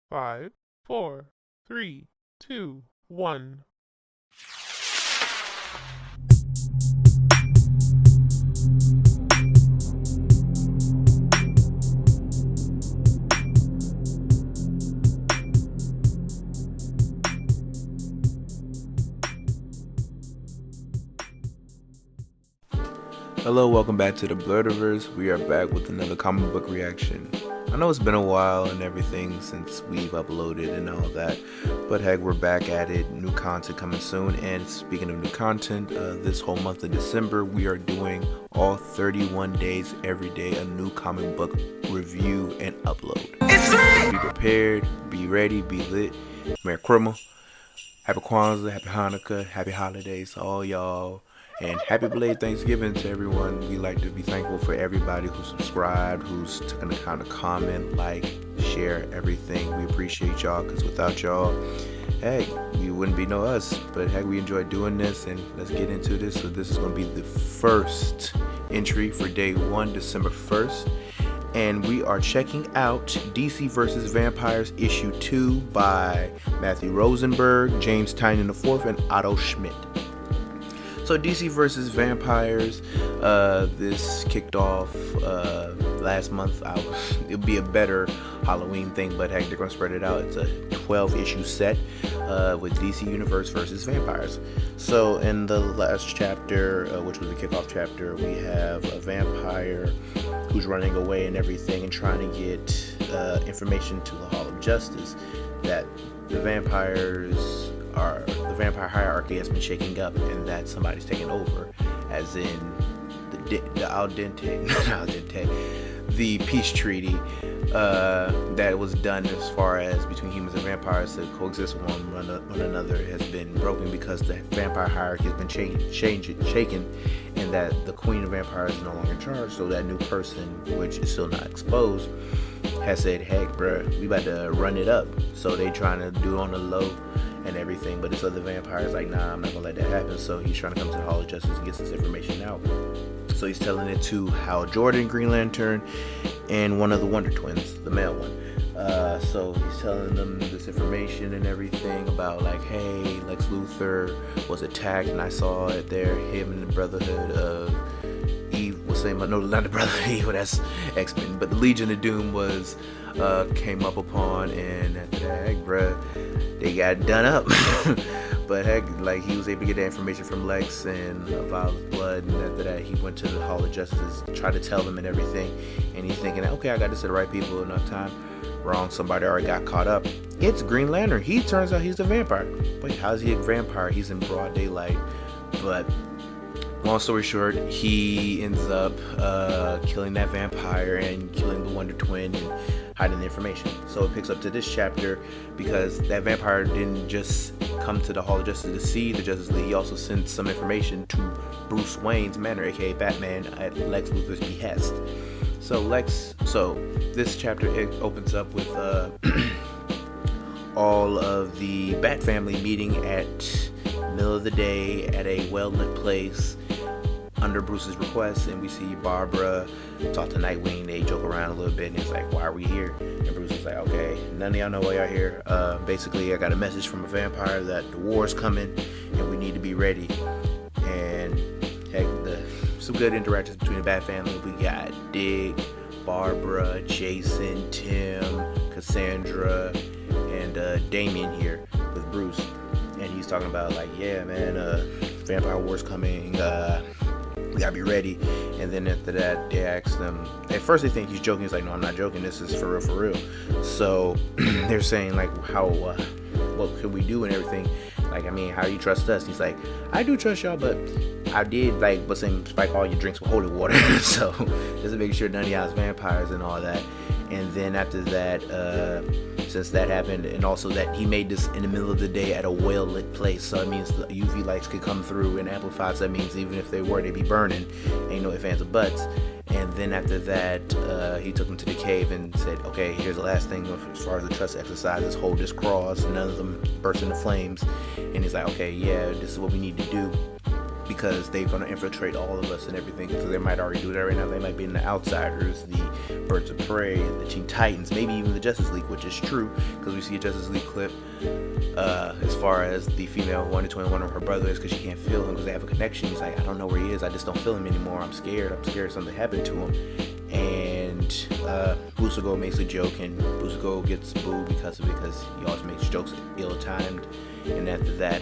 Five, four, three, two, one. Hello, welcome back to the Blerdiverse. We are back with another comic book reaction. I know it's been a while and everything since we've uploaded and all that, but heck, we're back at it. New content coming soon. And speaking of new content, this whole month of December, we are doing all 31 days, every day, a new comic book review and upload. Be prepared, be ready, be lit. Merry Christmas, Happy Kwanzaa, Happy Hanukkah, Happy Holidays to all y'all. And happy belated Thanksgiving to everyone. We like to be thankful for everybody who subscribed, who's taken the time to comment, like, share everything. We appreciate y'all, because without y'all, heck, we wouldn't be no us. But heck, we enjoy doing this, and let's get into this. So this is going to be the first entry for day 1, December 1st. And we are checking out DC vs. Vampires issue 2 by Matthew Rosenberg, James Tynion IV, and Otto Schmidt. So DC vs. Vampires, this kicked off last month. It'll be a better Halloween thing, but heck, they're going to spread it out. It's a 12-issue set with DC Universe versus Vampires. So in the last chapter, which was the kickoff chapter, we have a vampire who's running away and everything and trying to get information to the Hall of Justice that the vampire hierarchy has been shaking up and that somebody's taking over, as in the peace treaty that was done as far as between humans and vampires to coexist with one another has been broken because the vampire hierarchy has been shaken, and that the queen of vampires is no longer in charge. So that new person, which is still not exposed, has said, heck bruh, we about to run it up. So they trying to do it on the low and everything, but this other vampire's like, nah, I'm not gonna let that happen. So he's trying to come to the Hall of Justice and get this information out. So he's telling it to Hal Jordan, Green Lantern, and one of the Wonder Twins, the male one. So he's telling them this information and everything about, like, hey, Lex Luthor was attacked and I saw it there, him and the Brotherhood of Evil, no, not the Brotherhood of Evil, that's X-Men, but the Legion of Doom was came up upon, and after that, heck, bruh, they got done up. But heck, like, he was able to get that information from Lex and Violet's blood, and after that, he went to the Hall of Justice, tried to tell them and everything, and he's thinking, okay, I got this to the right people enough time. Wrong, somebody already got caught up. It's Green Lantern. He turns out he's the vampire. Wait, how's he a vampire? He's in broad daylight. But long story short, he ends up killing that vampire and killing the Wonder Twin and hiding the information. So it picks up to this chapter because that vampire didn't just come to the Hall of Justice to see the Justice League. He also sent some information to Bruce Wayne's manor, aka Batman, at Lex Luthor's behest. So this chapter, it opens up with all of the Bat family meeting at middle of the day at a well-lit place under Bruce's request, and we see Barbara talk to Nightwing. They joke around a little bit, and it's like, why are we here? And Bruce is like, okay, none of y'all know why y'all here. Basically, I got a message from a vampire that the war's coming and we need to be ready. And heck, some good interactions between the Bat family. We got Dick, Barbara, Jason, Tim, Cassandra, and Damien here with Bruce. And he's talking about, like, yeah, man, vampire war's coming, we gotta be ready. And then after that, they ask them, at first they think he's joking. He's like, no, I'm not joking, this is for real. So they're saying, like, what can we do and everything, like, I mean, how do you trust us? He's like, I do trust y'all, but I did, like, what's in, spike all your drinks with holy water. So just to make sure none of y'all is vampires and all that. And then after that, since that happened, and also that he made this in the middle of the day at a well-lit place, so it means the UV lights could come through and amplify, so that means even if they were, they'd be burning. Ain't no ifs, ands, or buts. And then after that, he took them to the cave and said, okay, here's the last thing as far as the trust exercises, hold this cross, none of them burst into flames. And he's like, okay, yeah, this is what we need to do. because they're going to infiltrate all of us and everything. So they might already do that right now. They might be in the Outsiders, the Birds of Prey, the Teen Titans, maybe even the Justice League, which is true because we see a Justice League clip as far as the female wanted to one of her brothers because she can't feel him because they have a connection. He's like, I don't know where he is. I just don't feel him anymore. I'm scared something happened to him. And Booster makes a joke, and Booster gets booed because of it, because he always makes jokes ill-timed. And after that,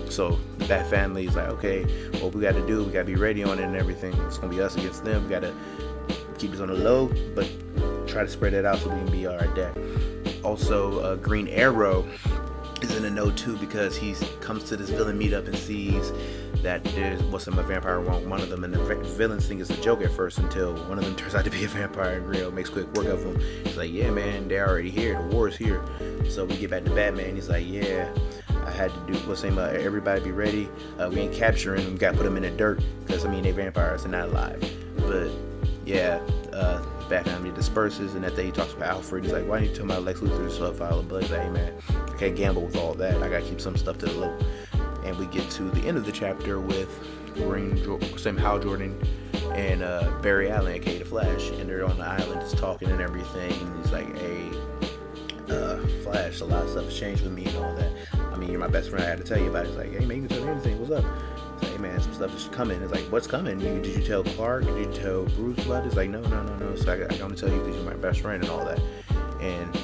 so the Bat family is like, okay, what we got to be ready on it and everything. It's gonna be us against them. We gotta keep us on the low, but try to spread it out so we can be alright there. Also, Green Arrow is in the know too, because he comes to this villain meetup and sees that there's a vampire wrong one of them, and the villains think it's a joke at first until one of them turns out to be a vampire and real, makes quick work of them. He's like, yeah man, they're already here, the war is here. So we get back to Batman. He's like, yeah, I had to do everybody be ready, we ain't capturing them, got to put them in the dirt, because I mean they vampires, they're not alive. But yeah, Bat family disperses, and that day he talks about Alfred. He's like, why didn't you tell me about Lex Luthor's file of blood? He's like, hey man, I can't gamble with all that, I gotta keep some stuff to the low. And we get to the end of the chapter with Hal Jordan and Barry Allen, aka the Flash, and they're on the island just talking and everything, and he's like, hey, Flash, a lot of stuff has changed with me and all that. I mean, you're my best friend, I had to tell you about it. He's like, hey man, you can tell me anything, what's up? He's like, hey man, some stuff is coming. It's like, what's coming? Did you tell Clark? Did you tell Bruce about it? It's like, no. So I can only tell you because you're my best friend and all that. And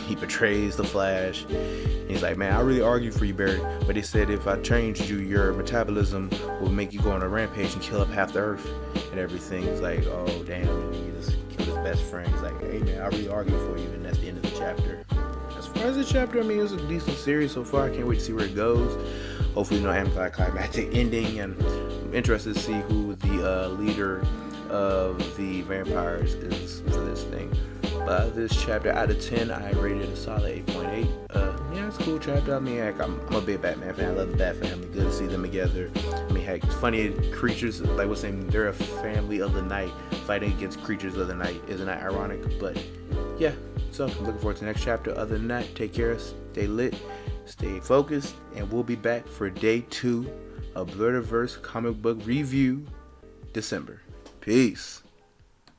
he betrays the Flash. And he's like, man, I really argued for you, Barry, but they said if I changed you, your metabolism will make you go on a rampage and kill up half the Earth and everything. He's like, oh damn, and he just killed his best friend. He's like, hey man, I really argued for you, and that's the end of the chapter. As far as the chapter, I mean, it's a decent series so far. I can't wait to see where it goes. Hopefully, anticlimactic ending, and I'm interested to see who the leader of the vampires is for this thing. This chapter, out of 10, I rated a solid 8.8. Yeah, it's a cool chapter. I mean, heck, I'm a big Batman fan. I love the Bat family. Good to see them together. I mean, heck, funny creatures, like what's saying, they're a family of the night fighting against creatures of the night. Isn't that ironic? But yeah, so I'm looking forward to the next chapter. Other than that, take care, stay lit, stay focused, and we'll be back for day 2 of Blerdiverse comic book review, December. Peace.